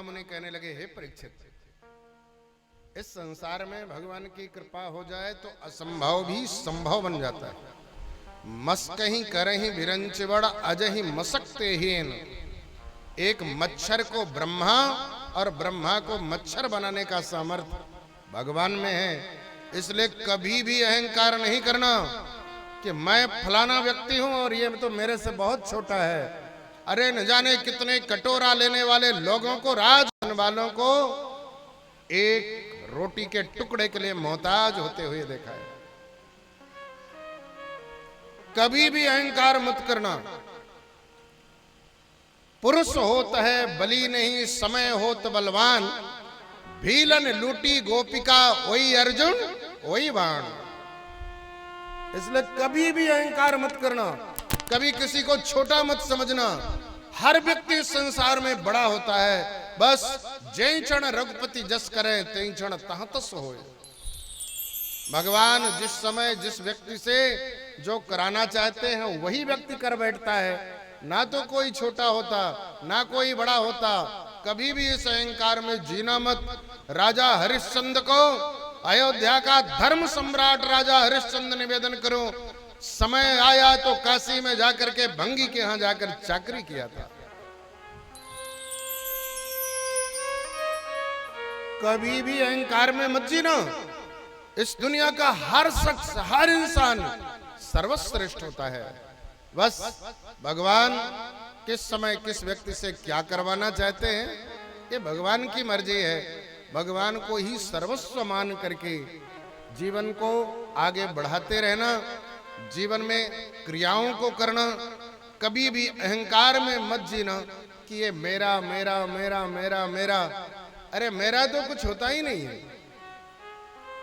महामुनि कहने लगे, हे परीक्षित, इस संसार में भगवान की कृपा हो जाए तो असंभव भी संभव बन जाता है। मस्कहीं करहीं विरंचवड़ अजहि मसकते हीन। एक मच्छर को ब्रह्मा और ब्रह्मा को मच्छर बनाने का सामर्थ्य भगवान में है। इसलिए कभी भी अहंकार नहीं करना कि मैं फलाना व्यक्ति हूं और ये तो मेरे से बहुत छोटा है। अरे न जाने कितने कटोरा लेने वाले लोगों को, राज वालों को एक रोटी के टुकड़े के लिए मोहताज होते हुए देखा है। कभी भी अहंकार मत करना। पुरुष होत है बली नहीं, समय होत बलवान। भीलन लूटी गोपिका, वही अर्जुन वही बाण। इसलिए कभी भी अहंकार मत करना, कभी किसी को छोटा मत समझना। हर व्यक्ति संसार में बड़ा होता है। बस जय क्षण रघुपति जस करे, तय क्षण तहाँ तस होए। भगवान जिस समय जिस व्यक्ति से जो कराना चाहते हैं वही व्यक्ति कर बैठता है। ना तो कोई छोटा होता ना कोई बड़ा होता। कभी भी इस अहंकार में जीना मत। राजा हरिश्चंद्र को, अयोध्या का धर्म सम्राट राजा हरिश्चंद्र निवेदन करो, समय आया तो काशी में जाकर के भंगी के यहां जाकर चाकरी किया था। कभी भी अहंकार में मत जीना। इस दुनिया का हर शख्स, हर इंसान सर्वश्रेष्ठ होता है। बस भगवान किस समय किस व्यक्ति से क्या करवाना चाहते हैं ये भगवान की मर्जी है। भगवान को ही सर्वस्व मान करके जीवन को आगे बढ़ाते रहना, जीवन में क्रियाओं को करना। कभी भी अहंकार में मत जीना कि ये मेरा मेरा मेरा मेरा मेरा। अरे मेरा तो कुछ होता ही नहीं है।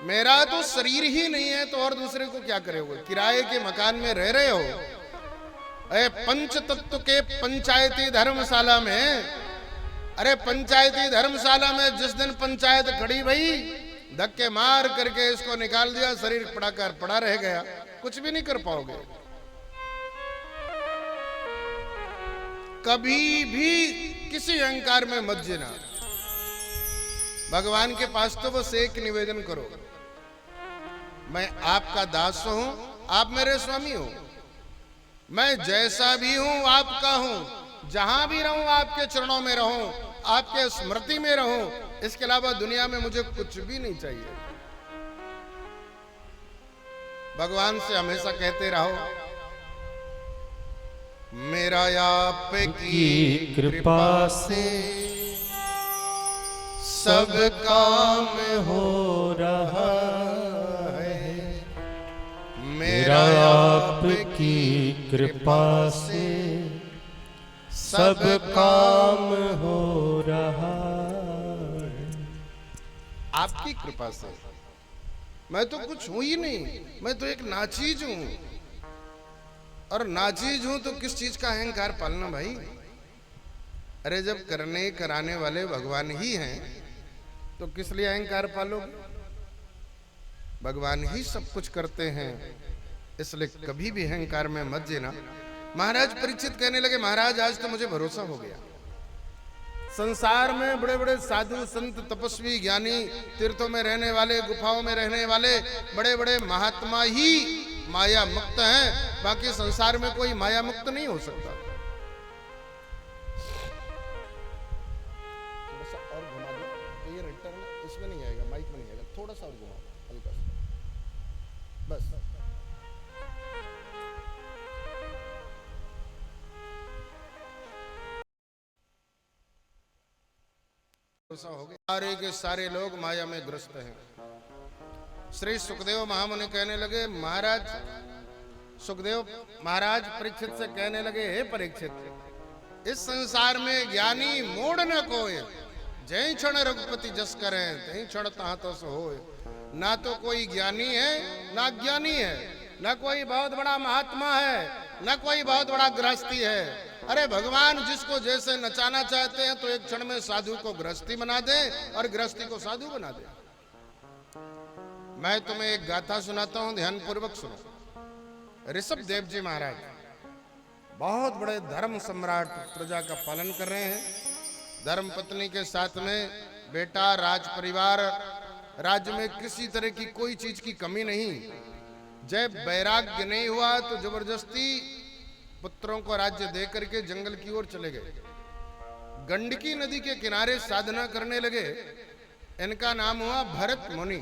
मेरा तो शरीर ही नहीं है तो और दूसरे को क्या करोगे? किराए के मकान में रह रहे हो। अरे पंच तत्व के पंचायती धर्मशाला में, अरे पंचायती धर्मशाला में जिस दिन पंचायत खड़ी भई, धक्के मार करके इसको निकाल दिया, शरीर पड़ाकर पड़ा रह गया, कुछ भी नहीं कर पाओगे। कभी भी किसी अहंकार में मत जीना। भगवान के पास तो बस एक निवेदन करो, मैं आपका दास हूं, आप मेरे स्वामी हो। मैं जैसा भी हूं आपका हूं। जहां भी रहूं आपके चरणों में रहूं, आपके स्मृति में रहूं। इसके अलावा दुनिया में मुझे कुछ भी नहीं चाहिए। भगवान से हमेशा कहते रहो, मेरा आप की कृपा से सब काम हो रहा है। मेरा आपकी कृपा से सब काम हो रहा है। आपकी कृपा से। मैं तो कुछ हूं ही नहीं, मैं तो एक नाचीज हूं। और नाचीज हूं तो किस चीज का अहंकार पालना भाई? अरे जब करने कराने वाले भगवान ही हैं तो किस लिए अहंकार पालो? भगवान ही सब कुछ करते हैं, इसलिए कभी भी अहंकार में मत जीना। महाराज परीक्षित कहने लगे, महाराज आज तो मुझे भरोसा हो गया। संसार में बड़े बड़े साधु संत तपस्वी ज्ञानी, तीर्थों में रहने वाले, गुफाओं में रहने वाले बड़े बड़े महात्मा ही माया मुक्त हैं। बाकी संसार में कोई माया मुक्त नहीं हो सकता। थोड़ा सा और घुमा दो तो ये रिटर्न इसमें नहीं आएगा, माइक में नहीं आएगा। थोड़ा सा और घुमाओ, हल्का सा, बस। हो गया। सारे के सारे लोग माया में ग्रस्त हैं। श्री सुखदेव महामुनि कहने लगे, महाराज सुखदेव महाराज परीक्षित से कहने लगे, हे परीक्षित, इस संसार में ज्ञानी मूढ़ न कोय। जय क्षण रघुपति जस करें, तय क्षण तहाँ तस होय। ना तो कोई ज्ञानी है ना ज्ञानी है, ना कोई बहुत बड़ा महात्मा है, ना कोई बहुत बड़ा गृहस्थी है। अरे भगवान जिसको जैसे नचाना चाहते हैं तो एक क्षण में साधु को गृहस्थी बना दे और गृहस्थी को साधु बना दे। मैं तुम्हें एक गाथा सुनाता हूं, ध्यान पूर्वक सुनो। ऋषभ देव जी महाराज बहुत बड़े धर्म सम्राट, प्रजा का पालन कर रहे हैं। धर्म पत्नी के साथ में बेटा, राज परिवार, राज्य में किसी तरह की कोई चीज की कमी नहीं। जब वैराग्य नहीं हुआ तो जबरदस्ती पुत्रों को राज्य दे करके जंगल की ओर चले गए। गंडकी नदी के किनारे साधना करने लगे। इनका नाम हुआ भरत मुनि।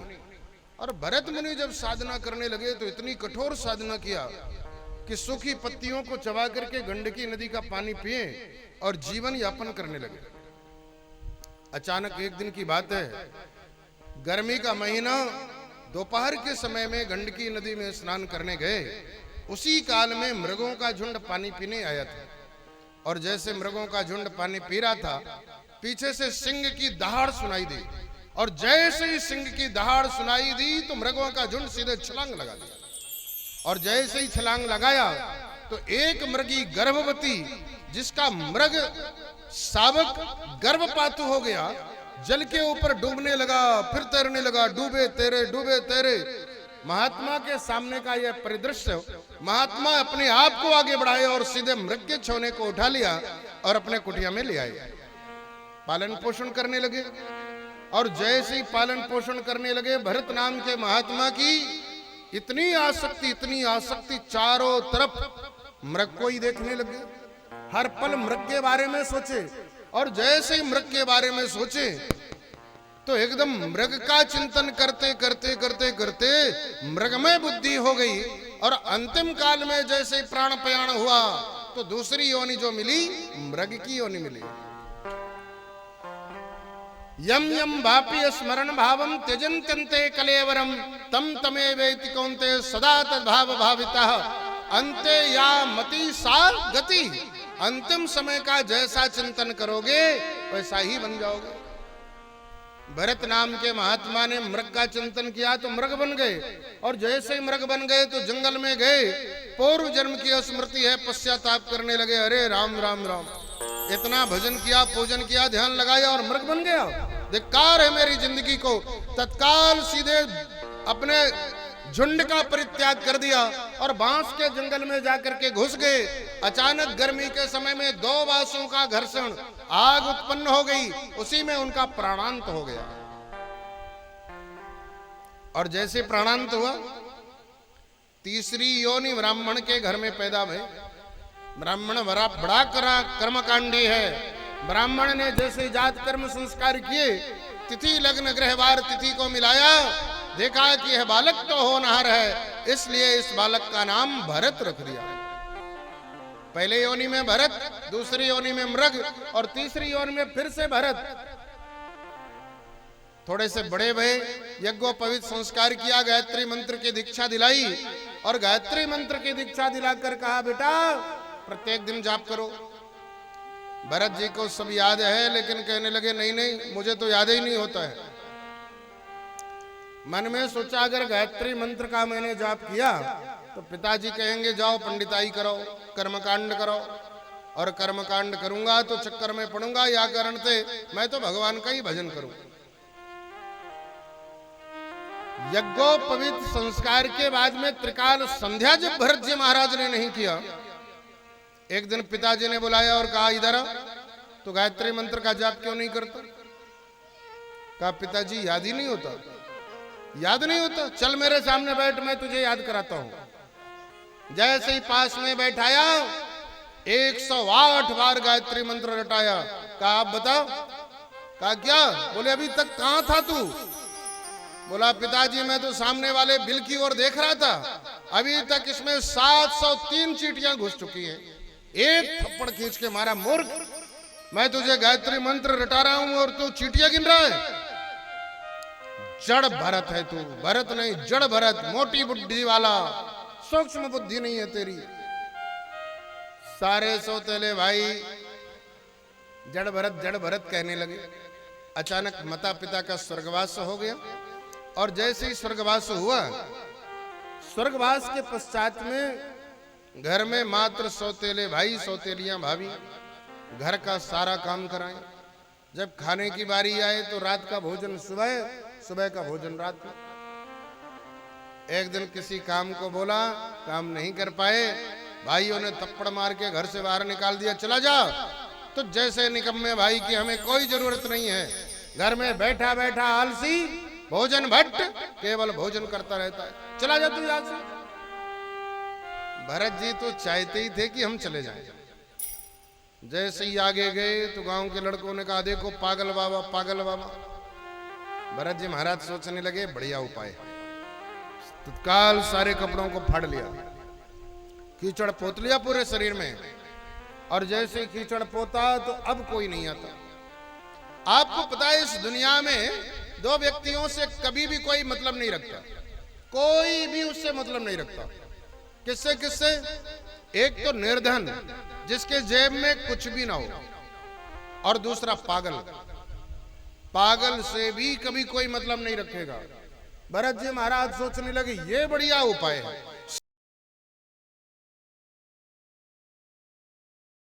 और भरत मुनि जब साधना करने लगे तो इतनी कठोर साधना किया कि सूखी पत्तियों को चबा करके गंडकी नदी का पानी पिए और जीवन यापन करने लगे। अचानक एक दिन की बात है, गर्मी का महीना, दोपहर के समय में गंडकी नदी में स्नान करने गए। उसी काल में मृगों का झुंड पानी पीने आया था। और जैसे मृगों का झुंड पानी पी रहा था, पीछे से सिंह की दहाड़ सुनाई दी। और जैसे ही सिंह की दहाड़ सुनाई दी तो मृगों का झुंड सीधे छलांग लगा दिया। और जैसे ही छलांग लगाया तो एक मृगी गर्भवती, जिसका मृग शावक गर्भपातु हो गया, जल के ऊपर डूबने लगा, फिर तैरने लगा, डूबे तैरे डूबे तैरे। महात्मा के सामने का यह परिदृश्य, महात्मा अपने आप को आगे बढ़ाए और सीधे मृग के छौने को उठा लिया और अपने कुटिया में ले आए। पालन पोषण करने लगे। और जैसे ही पालन पोषण करने लगे, भरत नाम के महात्मा की इतनी आसक्ति, चारों तरफ मृग को ही देखने लगे। हर पल मृग के बारे में सोचे। और जैसे ही मृग के बारे में सोचे तो एकदम मृग का चिंतन करते करते करते करते मृगमय बुद्धि हो गई। और अंतिम काल में जैसे ही प्राण प्रयाण हुआ तो दूसरी योनि जो मिली, मृग की योनि मिली। यम यम भापि स्मरण भावम त्यजन्त्यन्ते कलेवरम तम तमेवेति कौन्तेय सदा तद्भाव भावितः अन्ते या मति सा गति। अंतिम समय का जैसा चिंतन करोगे वैसा ही बन जाओगे। भरत नाम के महात्मा ने मृग का चिंतन किया तो मृग बन गए। और जैसे ही मृग बन गए तो जंगल में गए, पूर्व जन्म की स्मृति है, पश्चाताप करने लगे। अरे राम राम राम, इतना भजन किया, पूजन किया, ध्यान लगाया और मृग बन गया। धिक्कार है मेरी जिंदगी को। तत्काल सीधे अपने झुंड का परित्याग कर दिया और बांस के जंगल में जाकर के घुस गए। अचानक गर्मी के समय में दो बांसों का घर्षण, आग उत्पन्न हो गई, उसी में उनका प्राणांत हो गया। और जैसे प्राणांत हुआ, तीसरी योनि ब्राह्मण के घर में पैदा भई। ब्राह्मण बड़ा कर्मकांडी है। ब्राह्मण ने जैसे जात कर्म संस्कार किए, तिथि लग्न ग्रहवार तिथि को मिलाया, देखा कि यह बालक तो होनहार है, इसलिए इस बालक का नाम भरत रख दिया। पहले योनि में भरत, दूसरी योनि में मृग और तीसरी योनि में फिर से भरत। थोड़े से बड़े भय, यज्ञोपवीत संस्कार किया, गायत्री मंत्र की दीक्षा दिलाई। और गायत्री मंत्र की दीक्षा दिलाकर कहा, बेटा प्रत्येक दिन जाप करो। भरत जी को सब याद है, लेकिन कहने लगे नहीं नहीं, मुझे तो याद ही नहीं होता है। मन में सोचा अगर गायत्री मंत्र का मैंने जाप किया तो पिताजी कहेंगे जाओ पंडिताई करो, कर्मकांड करो। और कर्मकांड करूंगा तो चक्कर में पड़ूंगा, या कारण से मैं तो भगवान का ही भजन करूं। यज्ञोपवीत संस्कार के बाद में त्रिकाल संध्या जब भरत जी महाराज ने नहीं किया, एक दिन पिताजी ने बुलाया और कहा इधर आ, तो गायत्री मंत्र का जाप क्यों नहीं करता? कहा पिताजी याद ही नहीं होता। याद नहीं होता? चल मेरे सामने बैठ, मैं तुझे याद कराता हूं। जैसे ही पास में बैठाया, 108 बार गायत्री मंत्र रटाया। कहा आप बताओ। कहा क्या? बोले अभी तक कहां था तू? बोला पिताजी मैं तो सामने वाले बिल की ओर देख रहा था, अभी तक इसमें 703 चींटियां घुस चुकी हैं। एक थप्पड़ खींच के मारा, मूर्ख, मैं तुझे गायत्री मंत्र रटा रहा हूं और तू चींटियां गिन रहा है। जड़ भरत है तू, भरत नहीं जड़ भरत, मोटी बुद्धि वाला, सूक्ष्म बुद्धि नहीं है तेरी। सारे सौतेले भाई जड़ भरत कहने लगे। अचानक माता पिता का स्वर्गवास हो गया। और जैसे ही स्वर्गवास हुआ, स्वर्गवास के पश्चात में घर में मात्र सौतेले भाई सौतेलियां भाभी घर का सारा काम कराएं। जब खाने की बारी आए तो रात का भोजन सुबह, सुबह का भोजन रात में। एक दिन किसी काम को बोला, काम नहीं कर पाए, भाइयों ने थप्पड़ मार के घर से बाहर निकाल दिया, चला जा। तो जैसे निकम्मे भाई की हमें कोई जरूरत नहीं है, घर में बैठा बैठा आलसी भोजन भट्ट केवल भोजन करता रहता है, चला जा तू यहां से। भरत जी तो चाहते ही थे कि हम चले जाएं। जैसे ही आगे गए तो गांव के लड़कों ने कहा देखो पागल बाबा पागल बाबा। भरत जी महाराज सोचने लगे बढ़िया उपाय। तत्काल सारे कपड़ों को फाड़ लिया, कीचड़ पोत लिया पूरे शरीर में, और जैसे कीचड़ पोता तो अब कोई नहीं आता। आपको पता है इस दुनिया में दो व्यक्तियों से कभी भी कोई मतलब नहीं रखता, कोई भी उससे मतलब नहीं रखता। किससे किससे? एक तो निर्धन जिसके जेब में कुछ भी ना हो, और दूसरा पागल। पागल से भी कभी कोई मतलब नहीं रखेगा। भरत जी महाराज सोचने लगे ये बढ़िया उपाय है।